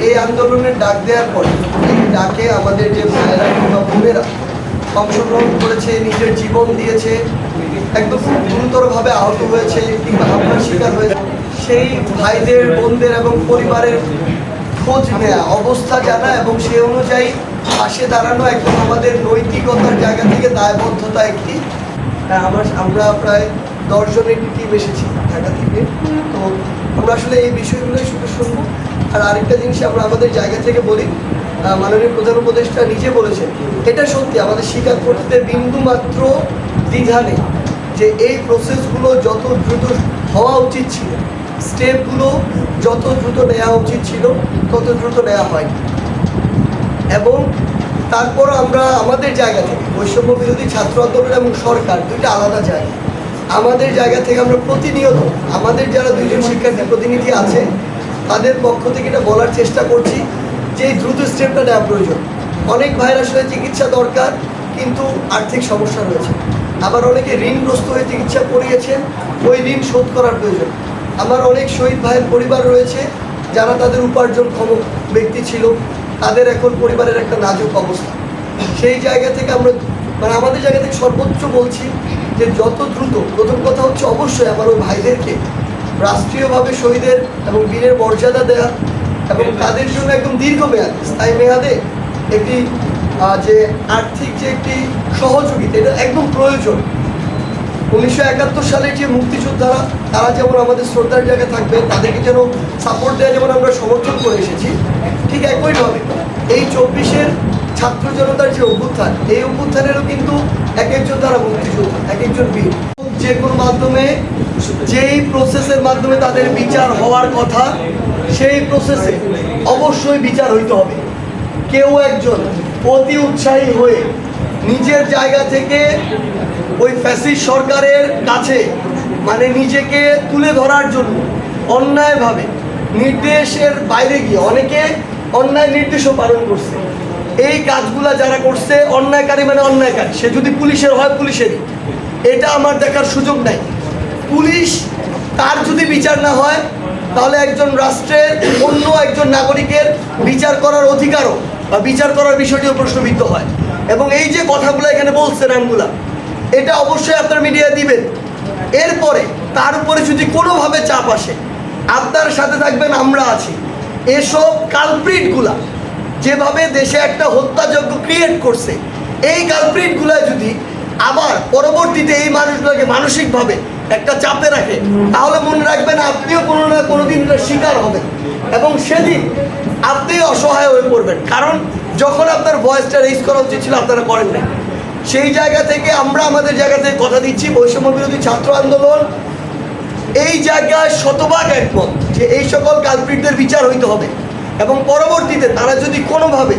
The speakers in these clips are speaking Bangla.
এই আন্দোলনের ডাক দেওয়ার পরে এই ডাকে আমাদের যে ভাইয়েরা কিংবা বোনেরা অংশগ্রহণ করেছে, নিজের জীবন দিয়েছে, একদম গুরুতরভাবে আহত হয়েছে কিংবা হামলার শিকার হয়েছে, সেই ভাইদের, বোনদের এবং পরিবারের খোঁজ নেওয়া, অবস্থা জানা এবং সে অনুযায়ী পাশে দাঁড়ানো একদম আমাদের নৈতিকতার জায়গা থেকে দায়বদ্ধতা একটি। আমরা প্রায় 10 জনের একটি টিম এসেছি ঢাকা থেকে। তো আমরা আসলে এই বিষয়গুলোই শুধু শুনবো। আর আরেকটা জিনিস আমরা আমাদের জায়গা থেকে বলি, মাননীয় প্রধান উপদেষ্টা নিজে বলেছেন, এটা সত্যি আমাদের স্বীকার করতে বিন্দু মাত্র দ্বিধা নেই যে এই প্রসেসগুলো যত দ্রুত হওয়া উচিত ছিল, স্টেপগুলো যত দ্রুত নেওয়া উচিত ছিল তত দ্রুত নেওয়া হয়নি। এবং তারপর আমরা আমাদের জায়গা থেকে বৈষম্য বিরোধী ছাত্র আন্দোলন এবং সরকার দুইটা আলাদা জায়গা। আমাদের জায়গা থেকে আমরা প্রতিনিয়ত আমাদের যারা 2 জন শিক্ষার্থী প্রতিনিধি আছে তাদের পক্ষ থেকে এটা বলার চেষ্টা করছি যে এই দ্রুত স্টেপটা নেওয়া প্রয়োজন। অনেক ভাইয়ের আসলে চিকিৎসা দরকার, কিন্তু আর্থিক সমস্যা রয়েছে। আবার অনেকে ঋণগ্রস্ত হয়ে চিকিৎসা করিয়েছেন, ওই ঋণ শোধ করার প্রয়োজন। আমার অনেক শহীদ ভাইয়ের পরিবার রয়েছে যারা তাদের উপার্জনক্ষম ব্যক্তি ছিল, তাদের এখন পরিবারের একটা নাজুক অবস্থা। সেই জায়গা থেকে আমরা আমাদের জায়গা থেকে সর্বোচ্চ বলছি যে যত দ্রুত, প্রথম কথা হচ্ছে অবশ্যই আমার ওই ভাইদেরকে রাষ্ট্রীয়ভাবে শহীদের এবং বীরের মর্যাদা দেওয়া এবং তাদের জন্য একদম দীর্ঘমেয়াদে, স্থায়ী মেয়াদে একটি যে আর্থিক যে একটি সহযোগিতা, এটা একদম প্রয়োজন। 1971 সালে যে মুক্তিযোদ্ধারা, তারা যেমন আমাদের শ্রদ্ধার জায়গায় থাকবে, তাদেরকে যেন সাপোর্ট দেওয়া, যেমন আমরা সমর্থন করে এসেছি, ঠিক একইভাবে এই 24-এর ছাত্র জনতার যে অভ্যুত্থান, এই অভ্যুত্থানেরও কিন্তু এক একজন তারা মুক্তিযোদ্ধা, এক একজন বীর। যে কোনো মাধ্যমে, যেই প্রসেসের মাধ্যমে তাদের বিচার হওয়ার কথা, সেই প্রসেসে অবশ্যই বিচার হইতে হবে। কেউ একজন অতি উৎসাহী হয়ে নিজের জায়গা থেকে ওই ফ্যাসিস্ট সরকারের কাছে নিজেকে তুলে ধরার জন্য অন্যায়ভাবে নির্দেশের বাইরে গিয়ে অনেকে অন্যায় নির্দেশও পালন করছে। এই কাজগুলা যারা করছে, অন্যায়কারী অন্যায়কারী, সে যদি পুলিশের হয় পুলিশেরই, এটা আমার দেখার সুযোগ নাই। পুলিশ তার যদি বিচার না হয়, তাহলে একজন রাষ্ট্রের অন্য একজন নাগরিকের বিচার করার অধিকারও বা বিচার করার বিষয়টিও প্রশ্নবিদ্ধ হয়। এবং এই যে কথাগুলো এখানে বলছেন নামগুলা, এটা অবশ্যই আপনার মিডিয়া দিবেন। এরপরে তার উপরে যদি কোনোভাবে চাপ আসে, আপনার সাথে থাকবেন, আমরা আছি। এসব কালপ্রিটগুলা যেভাবে দেশে একটা হত্যাযজ্ঞ ক্রিয়েট করছে, এই কালপ্রিটগুলা যদি আবার পরবর্তীতে এই মানুষগুলোকে মানসিকভাবে একটা চাপে রাখে, তাহলে মনে রাখবেন আপনিও কোনো না কোনো দিন শিকার হবেন এবং সেদিন আপনি অসহায় হয়ে পড়বেন। কারণ যখন আপনার ভয়েসটা রেজ করা উচিত ছিল, আপনারা করেন না। সেই জায়গা থেকে আমরা আমাদের জায়গা থেকে কথা দিচ্ছি, বৈষম্য বিরোধী ছাত্র আন্দোলন এই জায়গায় শতভাগ একমত যে এই সকল কালপ্রিটদের বিচার হইতে হবে। এবং পরবর্তীতে তারা যদি কোনোভাবে,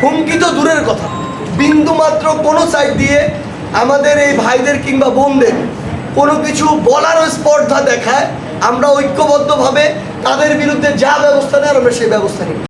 হুমকি তো দূরের কথা, বিন্দুমাত্র কোনো সাইড দিয়ে আমাদের এই ভাইদের কিংবা বোনদের কোনো কিছু বলারও স্পর্ধা দেখায়, আমরা ঐক্যবদ্ধভাবে তাদের বিরুদ্ধে যা ব্যবস্থা নেয় আমরা সেই ব্যবস্থা নিই।